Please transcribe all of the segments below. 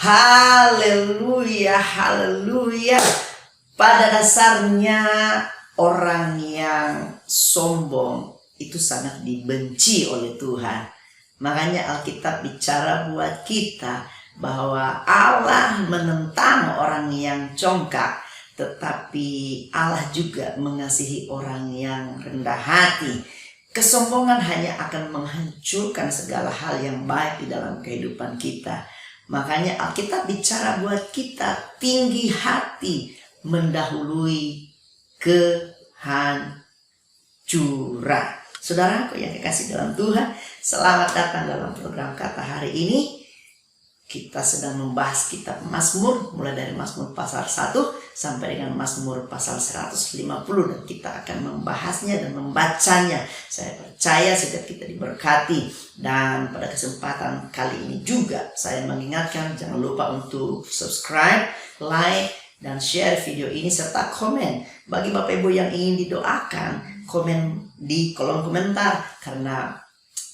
Haleluya, haleluya. Pada dasarnya orang yang sombong itu sangat dibenci oleh Tuhan. Makanya Alkitab bicara buat kita bahwa Allah menentang orang yang congkak, tetapi Allah juga mengasihi orang yang rendah hati. Kesombongan hanya akan menghancurkan segala hal yang baik di dalam kehidupan kita. Makanya Alkitab bicara buat kita tinggi hati mendahului kehancuran. Saudaraku yang dikasih dalam Tuhan, selamat datang dalam program Kata hari ini. Kita sedang membahas kitab Mazmur, mulai dari Mazmur pasal 1 sampai dengan Mazmur pasal 150, dan kita akan membahasnya dan membacanya. Saya percaya setiap kita diberkati. Dan pada kesempatan kali ini juga saya mengingatkan, jangan lupa untuk subscribe, like, dan share video ini serta komen. Bagi Bapak Ibu yang ingin didoakan, komen di kolom komentar, karena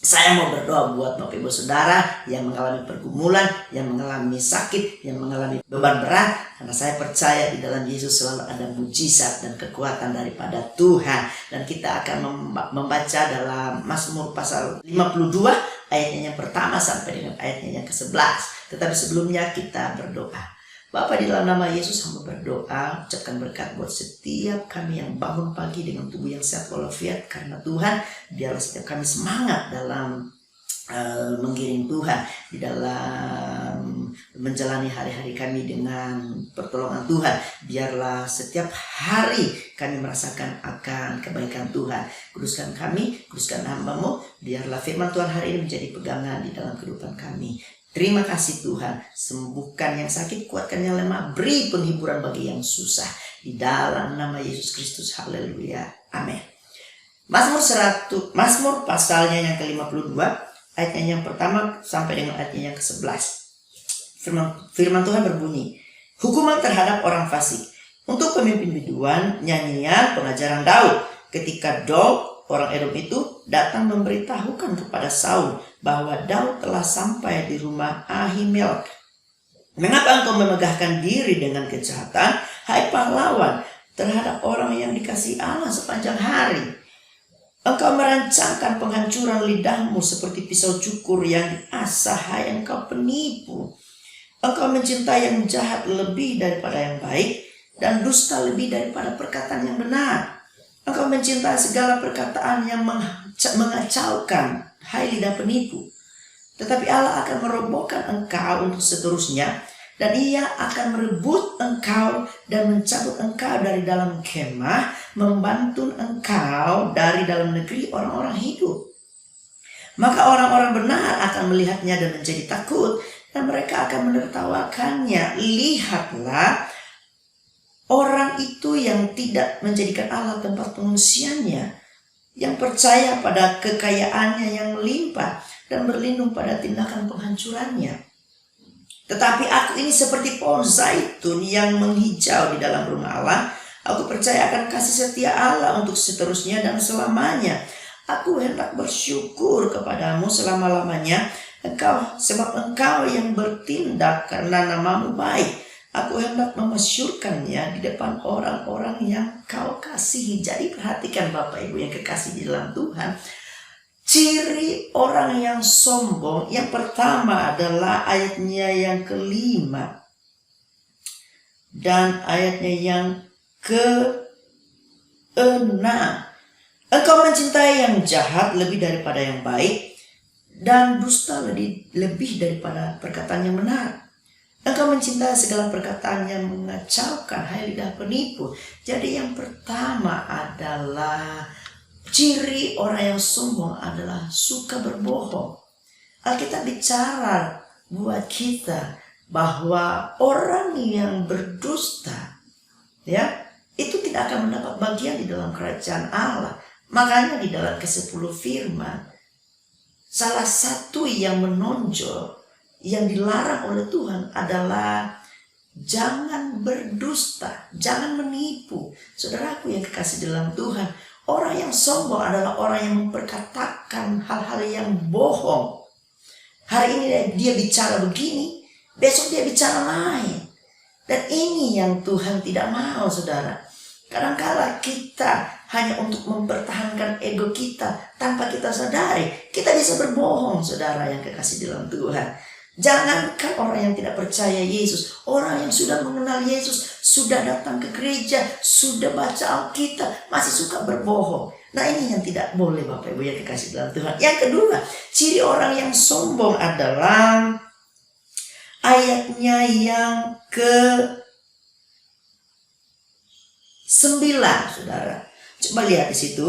saya mau berdoa buat Bapak Ibu Saudara yang mengalami pergumulan, yang mengalami sakit, yang mengalami beban berat. Karena saya percaya di dalam Yesus selalu ada mujizat dan kekuatan daripada Tuhan. Dan kita akan membaca dalam Mazmur pasal 52 ayatnya yang pertama sampai dengan ayatnya yang ke-11. Tetapi sebelumnya kita berdoa. Bapa, di dalam nama Yesus hamba berdoa, ucapkan berkat buat setiap kami yang bangun pagi dengan tubuh yang sehat walafiat. Karena Tuhan, biarlah setiap kami semangat dalam mengiring Tuhan, di dalam menjalani hari-hari kami dengan pertolongan Tuhan. Biarlah setiap hari kami merasakan akan kebaikan Tuhan. Kuduskan kami, kuduskan hamba-Mu, biarlah firman Tuhan hari ini menjadi pegangan di dalam kehidupan kami. Terima kasih Tuhan, sembuhkan yang sakit, kuatkan yang lemah, beri penghiburan bagi yang susah. Di dalam nama Yesus Kristus, haleluya, amin. Mazmur pasalnya yang ke-52, ayatnya yang pertama sampai dengan ayatnya yang ke-11. Firman Tuhan berbunyi, hukuman terhadap orang fasik. Untuk pemimpin biduan, nyanyian pengajaran Daud. Ketika Doeg, orang Edom itu, datang memberitahukan kepada Saul bahwa Daud telah sampai di rumah Ahimelek. Mengapa engkau memegahkan diri dengan kejahatan, hai pahlawan, terhadap orang yang dikasihi Allah sepanjang hari? Engkau merancangkan penghancuran lidahmu seperti pisau cukur yang diasah, hai engkau penipu. Engkau mencintai yang jahat lebih daripada yang baik, dan dusta lebih daripada perkataan yang benar. Engkau mencintai segala perkataan yang mengacaukan, hai lidah penipu. Tetapi Allah akan merobohkan engkau untuk seterusnya, dan Ia akan merebut engkau dan mencabut engkau dari dalam kemah, membantu engkau dari dalam negeri orang-orang hidup. Maka orang-orang benar akan melihatnya dan menjadi takut, dan mereka akan menertawakannya. Lihatlah, orang itu yang tidak menjadikan Allah tempat pengungsiannya, yang percaya pada kekayaannya yang melimpah dan berlindung pada tindakan penghancurannya. Tetapi aku ini seperti pohon zaitun yang menghijau di dalam rumah Allah. Aku percaya akan kasih setia Allah untuk seterusnya dan selamanya. Aku hendak bersyukur kepadamu selama-lamanya, sebab engkau yang bertindak karena namamu baik. Aku hendak memasyurkannya di depan orang-orang yang kau kasihi. Jadi perhatikan Bapak Ibu yang kekasih di dalam Tuhan. Ciri orang yang sombong yang pertama adalah ayatnya yang ke-5 dan ayatnya yang ke-6. Engkau mencintai yang jahat lebih daripada yang baik, dan dusta lebih daripada perkataan yang benar. Engkau mencintai segala perkataan yang mengacaukan, hai lidah penipu. Jadi yang pertama adalah ciri orang yang sombong adalah suka berbohong. Alkitab bicara buat kita bahwa orang yang berdusta, ya, itu tidak akan mendapat bagian di dalam kerajaan Allah. Makanya di dalam ke-10 firman, salah satu yang menonjol yang dilarang oleh Tuhan adalah jangan berdusta, jangan menipu. Saudaraku yang kekasih dalam Tuhan, orang yang sombong adalah orang yang memperkatakan hal-hal yang bohong. Hari ini dia bicara begini, Besok dia bicara lain. Dan ini yang Tuhan tidak mau, saudara. Kadang-kala kita hanya untuk mempertahankan ego kita tanpa kita sadari, kita bisa berbohong, saudara yang kekasih dalam Tuhan. Jangankan orang yang tidak percaya Yesus, orang yang sudah mengenal Yesus, sudah datang ke gereja, sudah baca Alkitab, masih suka berbohong. Nah, ini yang tidak boleh, Bapak Ibu yang kekasih dalam Tuhan. Yang kedua, ciri orang yang sombong adalah ayatnya yang ke-9, saudara. Coba lihat di situ.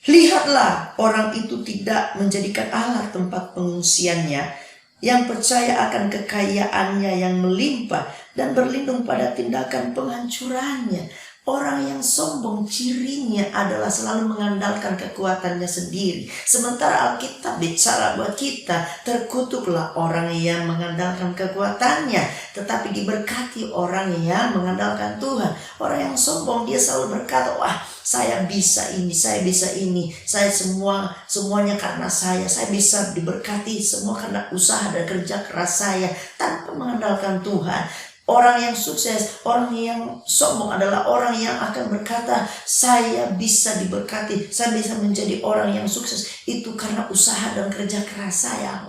Lihatlah, orang itu tidak menjadikan Allah tempat pengungsiannya, yang percaya akan kekayaannya yang melimpah dan berlindung pada tindakan penghancurannya. Orang yang sombong cirinya adalah selalu mengandalkan kekuatannya sendiri. Sementara Alkitab bicara buat kita, terkutuklah orang yang mengandalkan kekuatannya, tetapi diberkati orang yang mengandalkan Tuhan. Orang yang sombong dia selalu berkata, wah, saya bisa ini, saya bisa ini, saya semuanya karena saya bisa diberkati semua karena usaha dan kerja keras saya, tanpa mengandalkan Tuhan. Orang yang sukses, orang yang sombong adalah orang yang akan berkata, saya bisa diberkati, saya bisa menjadi orang yang sukses, itu karena usaha dan kerja keras saya.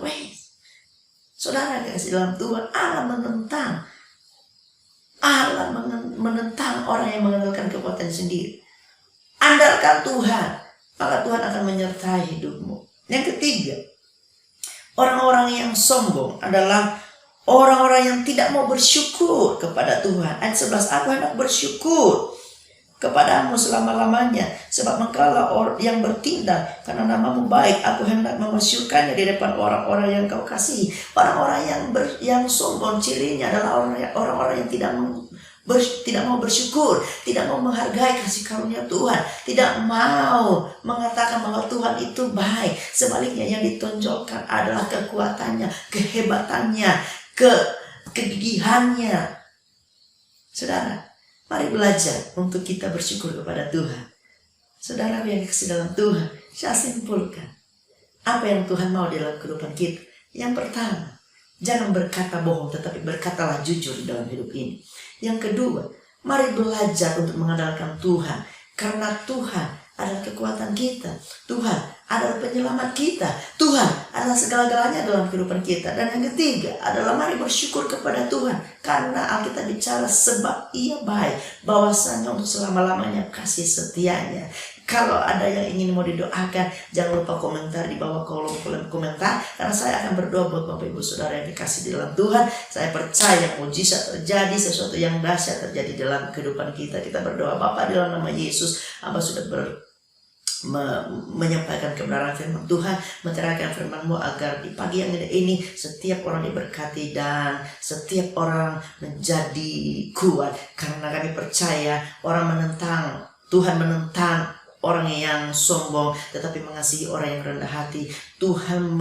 Saudara kasih dalam Tuhan, Allah menentang orang yang mengandalkan kekuatan sendiri. Andalkan Tuhan, maka Tuhan akan menyertai hidupmu. Yang ketiga, orang-orang yang sombong adalah orang-orang yang tidak mau bersyukur kepada Tuhan. Ayat 11, aku hendak bersyukur kepadamu selama-lamanya, sebab engkaulah yang bertindak karena namamu baik. Aku hendak memasukkannya di depan orang-orang yang kau kasihi. Orang-orang yang sombong cirinya adalah orang-orang yang tidak mau bersyukur, tidak mau menghargai kasih karunia Tuhan, tidak mau mengatakan bahwa Tuhan itu baik. Sebaliknya yang ditonjolkan adalah kekuatannya, kehebatannya, kegigihannya. Saudara, mari belajar untuk kita bersyukur kepada Tuhan. Saudara yang kasih dalam Tuhan, saya simpulkan apa yang Tuhan mau dalam kehidupan kita. Yang pertama, jangan berkata bohong, tetapi berkatalah jujur dalam hidup ini. Yang kedua, mari belajar untuk mengandalkan Tuhan, karena Tuhan adalah kekuatan kita. Tuhan adalah penyelamat kita. Tuhan adalah segala-galanya dalam kehidupan kita. Dan yang ketiga adalah mari bersyukur kepada Tuhan, karena Alkitab bicara sebab Ia baik, bahwasanya untuk selama-lamanya kasih setianya. Kalau ada yang ingin mau didoakan, jangan lupa komentar di bawah kolom komentar, karena saya akan berdoa buat Bapak Ibu Saudara yang dikasih di dalam Tuhan. Saya percaya mujizat terjadi, sesuatu yang dahsyat terjadi dalam kehidupan kita. Kita berdoa, Bapa, dalam nama Yesus, Hamba sudah menyampaikan kebenaran firman Tuhan, menyerahkan firman-Mu agar di pagi yang ini setiap orang diberkati dan setiap orang menjadi kuat, karena kami percaya Tuhan menentang orang yang sombong, tetapi mengasihi orang yang rendah hati. Tuhan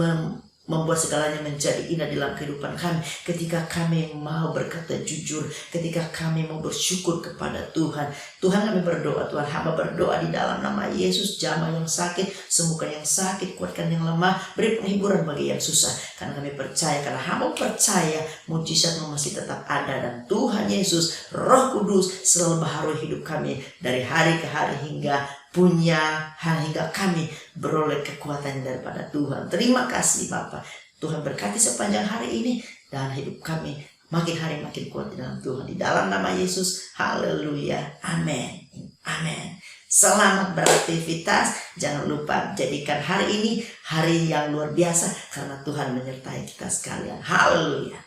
membuat segalanya menjadi indah dalam kehidupan kami ketika kami mau berkata jujur, ketika kami mau bersyukur kepada Tuhan. Tuhan, kami berdoa, Tuhan, hamba berdoa di dalam nama Yesus, jamah yang sakit, sembuhkan yang sakit, kuatkan yang lemah, beri penghiburan bagi yang susah. Karena kami percaya, karena hamba percaya mujizat masih tetap ada, dan Tuhan Yesus, Roh Kudus selalu baharui hidup kami dari hari ke hari hingga kami beroleh kekuatan daripada Tuhan. Terima kasih Bapa. Tuhan berkati sepanjang hari ini dan hidup kami makin hari makin kuat di dalam Tuhan. Di dalam nama Yesus, haleluya, amin, amin. Selamat beraktivitas. Jangan lupa jadikan hari ini hari yang luar biasa, karena Tuhan menyertai kita sekalian. Haleluya.